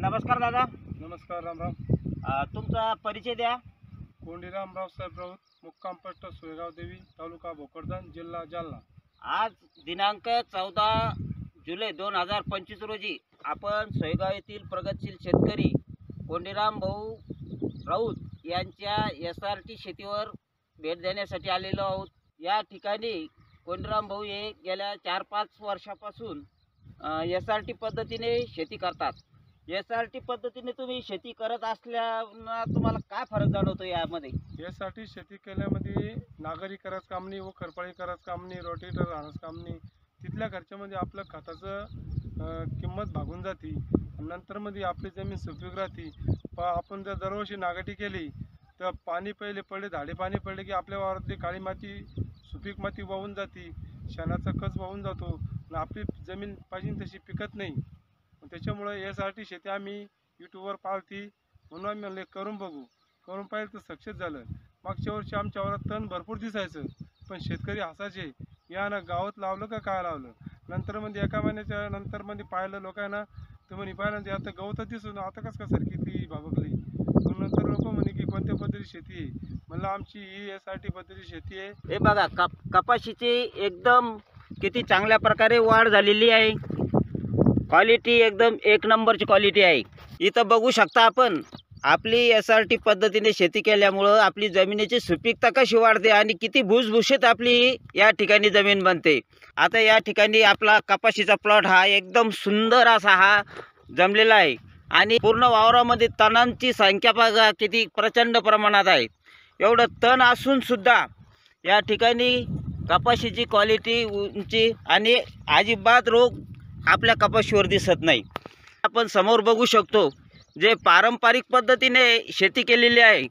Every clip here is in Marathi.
नमस्कार दादा. नमस्कार रामराम. तुमचा परिचय द्या. कोंडीराम रावसाहेब राऊत, मुक्काम पोस्ट सोयगाव देवी, तालुका भोकरदन, जिल्हा जालना. आज दिनांक 14 जुलै 2025 रोजी आपण सोयगाव येथील प्रगतशील शेतकरी कोंडीराम भाऊ राऊत यांच्या SRT शेतीवर भेट देण्यासाठी आलेलो आहोत. या ठिकाणी कोंडीराम भाऊ हे गेल्या 4-5 वर्षापासून SRT पद्धतीने शेती करतात. SRT पद्धतीने तुम्ही शेती करत असल्यानं तुम्हाला काय फरक जाणवतो यामध्ये? यासाठी शेती केल्यामध्ये नागरी करायचं काम नाही व खरपाळी करायचं काम नाही, रोटेटर राहण्याचं काम नाही. तिथल्या खर्चामध्ये आपलं खताचं किंमत भागून जाते. नंतर मध्ये आपली जमीन सुपीक राहते. आपण जर दरवर्षी नागटी केली तर पाणी पहिले पडले, झाडे पाणी पडले की आपल्या वावरातली काळी माती सुपीक माती वाहून जाते, शेणाचा कच वाहून जातो आणि आपली जमीन पाहिजे तशी पिकत नाही. त्याच्यामुळे यासाठी शेती आम्ही यूट्यूबवर पाहती म्हणून आम्ही म्हणले करून बघू. करून पाहिलं तर सक्सेस झालं. मागच्या वर्षी आमच्या वावरात तण भरपूर दिसायचं, पण शेतकरी हसायचे, या ना गावात लावलं का काय लावलं. नंतर मध्ये एका महिन्याच्या नंतर मध्ये पाहिलं लोकांना तर म्हणे पाहिलं आता गवत दिसून आता कसं का सारखी ती भाबकली. नंतर लोक म्हणे की कोणत्या पद्धती शेती आहे. म्हणलं आमची ही SRT पद्धती शेती आहे. हे बघा कपाशीची एकदम किती चांगल्या प्रकारे वाढ झालेली आहे. क्वालिटी एकदम एक नंबरची क्वालिटी आहे. इथं बघू शकता आपण आपली SRT पद्धतीने शेती केल्यामुळं आपली जमिनीची सुपीकता कशी वाढते आणि किती भुसभुशीत आपली या ठिकाणी जमीन बनते. आता या ठिकाणी आपला कपाशीचा प्लॉट हा एकदम सुंदर असा हा जमलेला आहे आणि पूर्ण वावरामध्ये तणांची संख्या बघा किती प्रचंड प्रमाणात आहे. एवढं तण असून सुद्धा या ठिकाणी कपाशीची क्वालिटी, उंची आणि अजिबात रोग आपल्या कपाशीवर दिसत नाही. आपण समोर बघू शकतो जे पारंपरिक पद्धतीने शेती केलेली आहे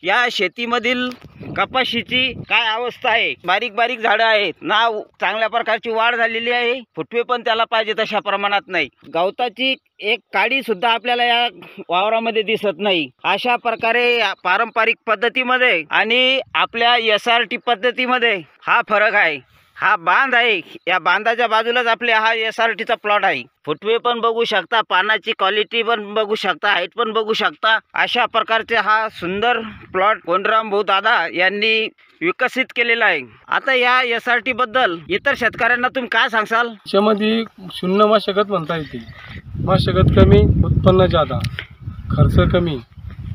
या शेतीमधील कपाशीची काय अवस्था आहे. बारीक बारीक झाडं आहेत ना, चांगल्या प्रकारची वाढ झालेली आहे. फुटवे पण त्याला पाहिजे तशा प्रमाणात नाही. गवताची एक काडी सुद्धा आपल्याला या वावरामध्ये दिसत नाही. अशा प्रकारे पारंपरिक पद्धतीमध्ये आणि आपल्या SRT पद्धतीमध्ये हा फरक आहे. हा बांध आहे, या बांधाच्या बाजूलाच आपले हा SRTचा प्लॉट आहे. फुटवे पण बघू शकता, पानाची क्वालिटी पण बघू शकता, हाईट पण बघू शकता. अशा प्रकारचे हा सुंदर प्लॉट कोंडीराम भाऊ दादा यांनी विकसित केलेला आहे. आता या SRT बद्दल इतर शेतकऱ्यांना तुम्ही काय सांगसाल? त्याच्यामध्ये शून्य मशागत म्हणता येते. मशागत कमी, उत्पन्न जादा, खर्च कमी,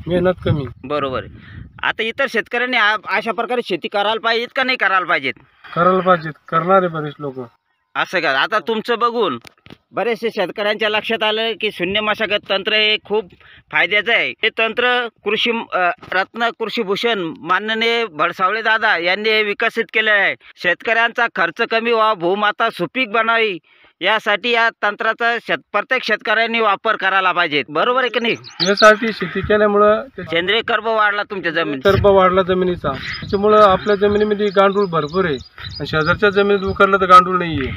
मेहनत कमी. बरोबर. आता इतर शेतकऱ्यांनी अशा प्रकारे शेती करायला पाहिजेत का नाही करायला पाहिजेत? करायला पाहिजेत, करणारे बरेच लोक. असं का? आता तुमचं बघून बरेचसे शेतकऱ्यांच्या लक्षात आलं की शून्य मशागत तंत्र हे खूप फायद्याचं आहे. हे तंत्र रत्न कृषीभूषण माननीय भडसावळे दादा यांनी हे विकसित केले आहे. शेतकऱ्यांचा खर्च कमी व्हावा, भूमाता सुपीक बनावी यासाठी या तंत्राचा प्रत्येक शेतकऱ्यांनी वापर करायला पाहिजे. बरोबर आहे की नाही? यासाठी शेती केल्यामुळं सेंद्रिय कर्ब वाढला तुमच्या जमिनीत, कर्ब वाढला जमिनीचा. त्याच्यामुळं आपल्या जमिनीमध्ये गांडूळ भरपूर आहे आणि शेजारच्या जमिनीत उकरलं तर गांडूळ नाही आहे.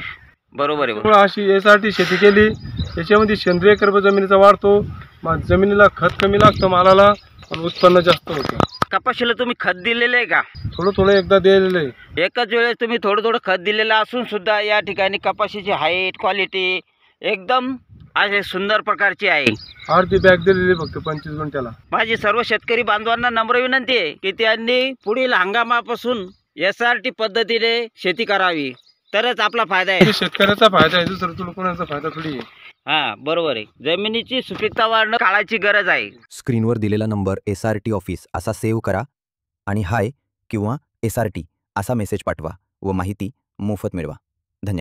बरोबर आहे. त्यामुळे अशी SRT शेती केली त्याच्यामध्ये सेंद्रिय कर्ब जमिनीचा वाढतो, जमिनीला खत कमी लागतं, मालाला पण उत्पन्न जास्त होतं. कपाशीला तुम्ही खत दिलेलं आहे का? थोडं थोडं एकदा दिलेलं आहे. एकाच वेळेस तुम्ही थोडं थोडं खत दिलेलं असून सुद्धा या ठिकाणी कपाशीची हाईट, क्वालिटी एकदम असे सुंदर प्रकारची आहे. अर्धी बॅग दिलेली फक्त 25 गुंठ्याला. माझी सर्व शेतकरी बांधवांना नम्र विनंती आहे की त्यांनी पुढील हंगामापासून SRT पद्धतीने शेती करावी, तरच आपला फायदा आहे. शेतकऱ्याचा फायदा आहे, दुसरं तुला कोणाचा फायदा थोडी आहे. हां, बरोबर आहे. जमिनीची सुपीकता वाढणं काळाची गरज आहे. स्क्रीनवर दिलेला नंबर SRT ऑफिस असा सेव्ह करा आणि हाय किंवा SRT असा मेसेज पाठवा व माहिती मोफत मिळवा.